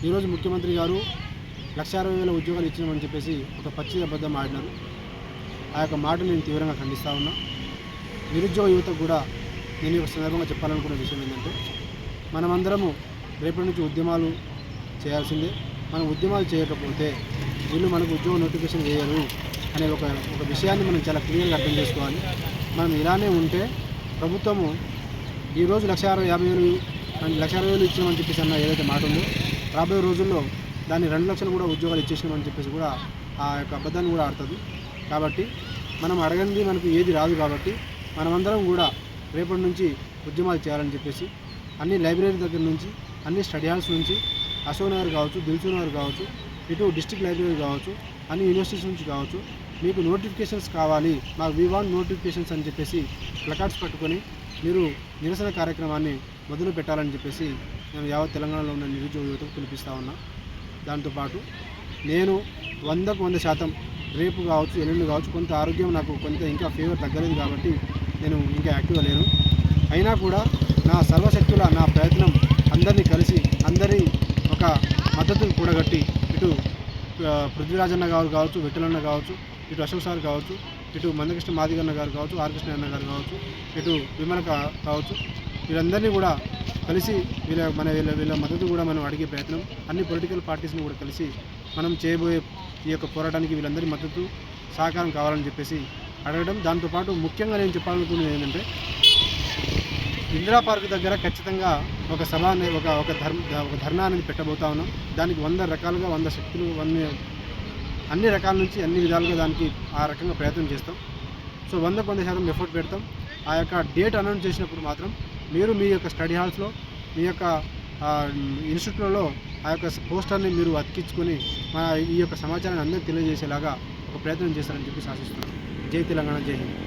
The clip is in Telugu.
ఈరోజు ముఖ్యమంత్రి గారు 1,60,000 ఉద్యోగాలు ఇచ్చినామని చెప్పేసి ఒక పచ్చి అబద్ధం ఆడినారు. ఆ యొక్క మాటను నేను తీవ్రంగా ఖండిస్తూ ఉన్నా. నిరుద్యోగ యువతకు కూడా నేను ఒక సందర్భంగా చెప్పాలనుకున్న విషయం ఏంటంటే, మనమందరము రేపటి నుంచి ఉద్యమాలు చేయాల్సిందే. మనం ఉద్యమాలు చేయకపోతే వీళ్ళు మనకు ఉద్యోగ నోటిఫికేషన్ వేయరు అనే ఒక విషయాన్ని మనం చాలా క్లియర్గా అర్థం చేసుకోవాలి. మనం ఇలానే ఉంటే ప్రభుత్వము ఈరోజు 1,60,000 ఇచ్చామని చెప్పేసి అన్న ఏదైతే మాట ఉందో, రాబోయే రోజుల్లో దాన్ని 2 లక్షలు కూడా ఉద్యోగాలు ఇచ్చేసినామని చెప్పేసి కూడా ఆ యొక్క అబద్ధాన్ని కూడా ఆడుతుంది. కాబట్టి మనం అడగంది మనకు ఏది రాదు. కాబట్టి మనమందరం కూడా రేపటి నుంచి ఉద్యమాలు చేయాలని చెప్పేసి అన్ని లైబ్రరీ దగ్గర నుంచి, అన్ని స్టడీ హాల్స్ నుంచి, అశోక్ నగర్ కావచ్చు, దిల్సుఖ్ నగర్ కావచ్చు, ఇటు డిస్ట్రిక్ట్ లైబ్రరీ కావచ్చు, అన్ని యూనివర్సిటీస్ నుంచి కావచ్చు, మీకు నోటిఫికేషన్స్ కావాలి, మాకు వీ వాంట్ నోటిఫికేషన్స్ అని చెప్పేసి ప్లకార్డ్స్ పట్టుకొని మీరు నిరసన కార్యక్రమాన్ని మొదలు పెట్టాలని చెప్పేసి నేను యావత్ తెలంగాణలో ఉన్న నిరుద్యోగ యువతకు పిలిపిస్తూ ఉన్నా. దాంతోపాటు నేను 100% రేపు కావచ్చు, ఎల్లుండి కావచ్చు, కొంత ఆరోగ్యం నాకు ఇంకా ఫీవర్ తగ్గలేదు కాబట్టి నేను ఇంకా యాక్టివ్గా లేను. అయినా కూడా నా సర్వశక్తుల నా ప్రయత్నం అందరినీ కలిసి అందరి ఒక మద్దతును కూడగట్టి ఇటు పృథ్వీరాజన్న గారు కావచ్చు, విఠలన్న కావచ్చు, ఇటు అశోక్ సార్ కావచ్చు, ఇటు మందకృష్ణ మాదిగన్న గారు కావచ్చు, ఆర్ కృష్ణ అన్న గారు కావచ్చు, ఇటు విమల కావచ్చు, వీళ్ళందరినీ కూడా కలిసి వీళ్ళ మద్దతు కూడా మనం అడిగే ప్రయత్నం, అన్ని పొలిటికల్ పార్టీస్ని కూడా కలిసి మనం చేయబోయే ఈ యొక్క పోరాటానికి వీళ్ళందరి మద్దతు సహకారం కావాలని చెప్పేసి అడగడం. దాంతోపాటు ముఖ్యంగా నేను చెప్పాలనుకున్నది ఏంటంటే, ఇందిరా పార్క్ దగ్గర ఖచ్చితంగా ఒక సభ ఒక ధర్నా అనేది పెట్టబోతా ఉన్నాం. దానికి 100 రకాలుగా 100 శక్తులు అన్ని రకాల నుంచి అన్ని విధాలుగా దానికి ఆ రకంగా ప్రయత్నం చేస్తాం. సో 100% ఎఫర్ట్ పెడతాం. ఆ యొక్క డేట్ అనౌన్స్ చేసినప్పుడు మాత్రం మీరు మీ యొక్క స్టడీ హాల్స్లో, మీ యొక్క ఇన్స్టిట్యూట్లలో ఆ యొక్క పోస్టర్ని మీరు అతికించుకొని ఈ యొక్క సమాచారాన్ని అందరికీ తెలియజేసేలాగా ఒక ప్రయత్నం చేస్తారని చెప్పి ఆశిస్తున్నాను. జై తెలంగాణ, జై హింద్.